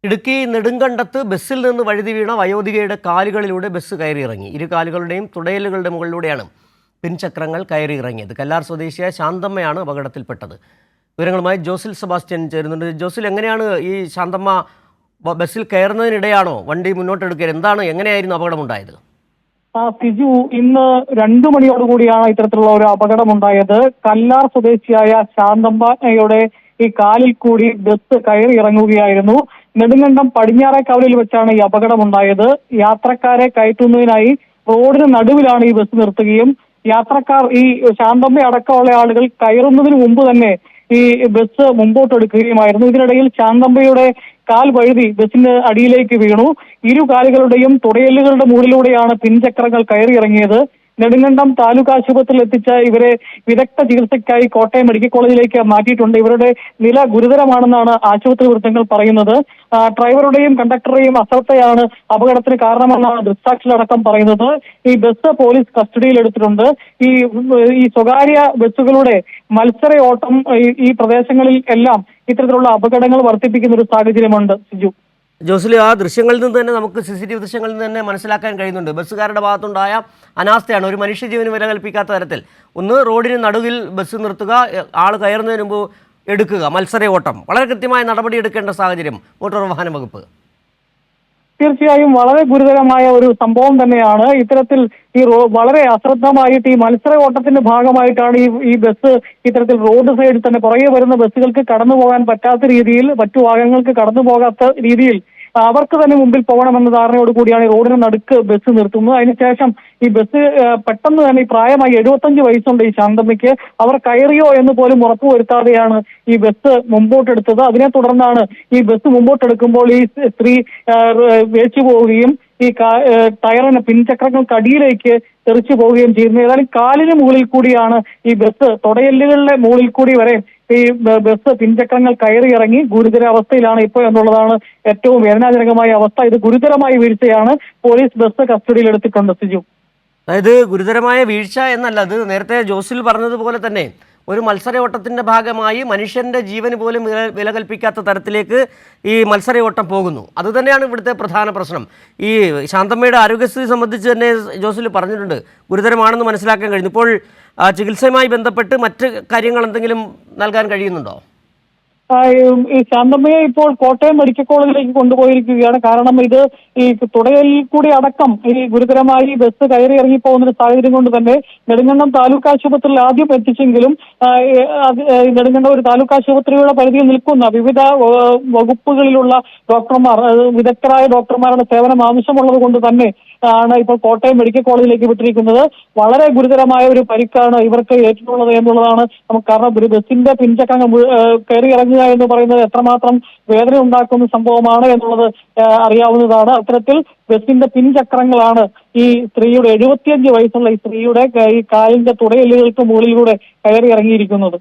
ഇടുക്കി നെടുങ്കണ്ടത്ത് ബസ്സിൽ നിന്ന് വഴുതി വീണ വയോധികയുടെ കാലുകളിലൂടെ ബസ് കയറിയിറങ്ങി. ഇരു കാലുകളുടെയും തുടയലുകളുടെ മുകളിലൂടെയാണ് പിൻചക്രങ്ങൾ കയറിയിറങ്ങിയത്. കല്ലാർ സ്വദേശിയായ ശാന്തമ്മയാണ് അപകടത്തിൽപ്പെട്ടത്. വിവരങ്ങളുമായി ജോസിൽ സെബാസ്റ്റ്യൻ ചേരുന്നുണ്ട്. ജോസിൽ, എങ്ങനെയാണ് ഈ ശാന്തമ്മ ബസ്സിൽ കയറുന്നതിനിടെയാണോ വണ്ടി മുന്നോട്ടെടുക്കുക? എങ്ങനെയായിരുന്നു അപകടമുണ്ടായത്? സിജു, ഇന്ന് 2 മണിയോടുകൂടിയാണ് ഇത്തരത്തിലുള്ള ഒരു അപകടമുണ്ടായത്. കല്ലാർ സ്വദേശിയായ ശാന്തമ്മയുടെ ഈ കാലിൽ കൂടി ബസ് കയറി ഇറങ്ങുകയായിരുന്നു. നെടുങ്കണ്ടം പടിഞ്ഞാറേക്കവലയിൽ വെച്ചാണ് ഈ അപകടമുണ്ടായത്. യാത്രക്കാരെ കയറ്റുന്നതിനായി റോഡിന് നടുവിലാണ് ഈ ബസ് നിർത്തുകയും യാത്രക്കാർ, ഈ ശാന്തമ്മ അടക്കമുള്ള ആളുകൾ കയറുന്നതിന് മുമ്പ് തന്നെ ഈ ബസ് മുമ്പോട്ടെടുക്കുകയുമായിരുന്നു. ഇതിനിടയിൽ ശാന്തമ്മയുടെ കാൽ വഴുതി ബസിന്റെ അടിയിലേക്ക് വീണു. ഇരു കാലുകളുടെയും തുടയലുകളുടെ മുകളിലൂടെയാണ് പിൻചക്രങ്ങൾ കയറിയിറങ്ങിയത്. നെടുങ്കണ്ടം താലൂക്ക് ആശുപത്രിയിൽ എത്തിച്ച ഇവരെ വിദഗ്ധ ചികിത്സയ്ക്കായി കോട്ടയം മെഡിക്കൽ കോളേജിലേക്ക് മാറ്റിയിട്ടുണ്ട്. ഇവരുടെ നില ഗുരുതരമാണെന്നാണ് ആശുപത്രി വൃത്തങ്ങൾ പറയുന്നത്. ഡ്രൈവറുടെയും കണ്ടക്ടറുടെയും അശ്രദ്ധയാണ് അപകടത്തിന് കാരണമെന്നാണ് ദൃക്സാക്ഷികളടക്കം പറയുന്നത്. ഈ ബസ് പോലീസ് കസ്റ്റഡിയിൽ എടുത്തിട്ടുണ്ട്. ഈ സ്വകാര്യ ബസ്സുകളുടെ മത്സര ഓട്ടം ഈ പ്രദേശങ്ങളിൽ എല്ലാം ഇത്തരത്തിലുള്ള അപകടങ്ങൾ വർദ്ധിപ്പിക്കുന്ന ഒരു സാഹചര്യമുണ്ട്. സിജു, ജോസിൽ, ആ ദൃശ്യങ്ങളിൽ നിന്ന് തന്നെ നമുക്ക് CCTV ദൃശ്യങ്ങളിൽ നിന്ന് തന്നെ മനസ്സിലാക്കാൻ കഴിയുന്നുണ്ട്. ബസ്സുകാരുടെ ഭാഗത്തുണ്ടായ അനാസ്ഥയാണ്. ഒരു മനുഷ്യജീവന് വില കൽപ്പിക്കാത്ത തരത്തിൽ ഒന്ന് റോഡിന് നടുവിൽ ബസ് നിർത്തുക, ആൾ കയറുന്നതിന് മുമ്പ് എടുക്കുക, മത്സര ഓട്ടം. വളരെ കൃത്യമായ നടപടി എടുക്കേണ്ട സാഹചര്യം മോട്ടോർ വാഹന വകുപ്പ്. തീർച്ചയായും വളരെ ഗുരുതരമായ ഒരു സംഭവം തന്നെയാണ്. ഇത്തരത്തിൽ വളരെ അശ്രദ്ധമായിട്ട് ഈ മത്സര ഓട്ടത്തിന്റെ ഭാഗമായിട്ടാണ് ഈ ബസ് ഇത്തരത്തിൽ റോഡ് സൈഡിൽ തന്നെ പുറകെ വരുന്ന ബസ്സുകൾക്ക് കടന്നു പോകാൻ പറ്റാത്ത രീതിയിൽ, മറ്റു വാഹനങ്ങൾക്ക് കടന്നു പോകാത്ത രീതിയിൽ അവർക്ക് തന്നെ മുമ്പിൽ പോകണമെന്ന ധാരണയോട് കൂടിയാണ് ഈ റോഡിന് നടുക്ക് ബസ് നിർത്തുന്നത്. അതിനുശേഷം ഈ ബസ് പെട്ടെന്ന് തന്നെ, പ്രായമായി 75 വയസ്സുണ്ട് ഈ ശാന്തമ്മയ്ക്ക്, അവർ കയറിയോ എന്ന് പോലും ഉറപ്പുവരുത്താതെയാണ് ഈ ബസ് മുമ്പോട്ടെടുത്തത്. അതിനെ തുടർന്നാണ് ഈ ബസ് മുമ്പോട്ടെടുക്കുമ്പോൾ ഈ സ്ത്രീ വേച്ചു പോവുകയും ഈ ടയറിന് പിൻചക്രങ്ങൾക്ക് അടിയിലേക്ക് തെറിച്ചു പോവുകയും ചെയ്യുന്നത്. ഏതായാലും കാലിന് മുകളിൽ കൂടിയാണ് ഈ ബസ്, തുടയെല്ലുകളുടെ മുകളിൽ കൂടി വരെ ഈ ബസ് പിൻചക്രങ്ങൾ കയറിയിറങ്ങി. ഗുരുതരാവസ്ഥയിലാണ് ഇപ്പോൾ എന്നുള്ളതാണ് ഏറ്റവും വേദനാജനകമായ അവസ്ഥ. ഇത് ഗുരുതരമായ വീഴ്ചയാണ്. പോലീസ് ബസ് കസ്റ്റഡിയിൽ എടുത്തിട്ടുണ്ട്. സിജു, അതായത് ഗുരുതരമായ വീഴ്ച എന്നല്ല, അത് നേരത്തെ ജോസിൽ പറഞ്ഞതുപോലെ തന്നെ ഒരു മത്സരയോട്ടത്തിൻ്റെ ഭാഗമായി മനുഷ്യൻ്റെ ജീവന് പോലും വില കൽപ്പിക്കാത്ത തരത്തിലേക്ക് ഈ മത്സരയോട്ടം പോകുന്നു. അതുതന്നെയാണ് ഇവിടുത്തെ പ്രധാന പ്രശ്നം. ഈ ശാന്തമ്മയുടെ ആരോഗ്യസ്ഥിതി സംബന്ധിച്ച് തന്നെ ജോസിൽ പറഞ്ഞിട്ടുണ്ട്, ഗുരുതരമാണെന്ന് മനസ്സിലാക്കാൻ കഴിഞ്ഞു. ഇപ്പോൾ ചികിത്സയുമായി ബന്ധപ്പെട്ട് മറ്റ് കാര്യങ്ങൾ എന്തെങ്കിലും നൽകാൻ കഴിയുന്നുണ്ടോ? ഈ ശാന്തമ്മയെ ഇപ്പോൾ കോട്ടയം മെഡിക്കൽ കോളേജിലേക്ക് കൊണ്ടുപോയിരിക്കുകയാണ്. കാരണം ഇത് ഈ തുടയലിൽ കൂടി അടക്കം ഈ ഗുരുതരമായി ബസ് കയറി ഇറങ്ങിപ്പോകുന്ന ഒരു സാഹചര്യം കൊണ്ട് തന്നെ നെടുങ്കണ്ടം താലൂക്ക് ആശുപത്രിയിൽ ആദ്യം എത്തിച്ചെങ്കിലും നെടുങ്കണ്ടം ഒരു താലൂക്ക് ആശുപത്രിയുടെ പരിധിയിൽ നിൽക്കുന്ന വിവിധ വകുപ്പുകളിലുള്ള ഡോക്ടർമാർ, വിദഗ്ധരായ ഡോക്ടർമാരുടെ സേവനം ആവശ്യമുള്ളത് കൊണ്ട് തന്നെ ആണ് ഇപ്പോൾ കോട്ടയം മെഡിക്കൽ കോളേജിലേക്ക് വിട്ടിരിക്കുന്നത്. വളരെ ഗുരുതരമായ ഒരു പരിക്കാണ് ഇവർക്ക് ഏറ്റിട്ടുള്ളത് എന്നുള്ളതാണ് നമുക്ക്. കാരണം ഒരു ബസിന്റെ പിൻചക്രങ്ങൾ കയറി ഇറങ്ങുക എന്ന് പറയുന്നത് എത്രമാത്രം വേദന ഉണ്ടാക്കുന്ന സംഭവമാണ് എന്നുള്ളത് അറിയാവുന്നതാണ്. അത്തരത്തിൽ ബസിന്റെ പിൻചക്രങ്ങളാണ് ഈ സ്ത്രീയുടെ, 75 വയസ്സുള്ള ഈ സ്ത്രീയുടെ ഈ കാലിന്റെ തുടയെല്ലുകൾക്ക് മുകളിലൂടെ കയറി ഇറങ്ങിയിരിക്കുന്നത്.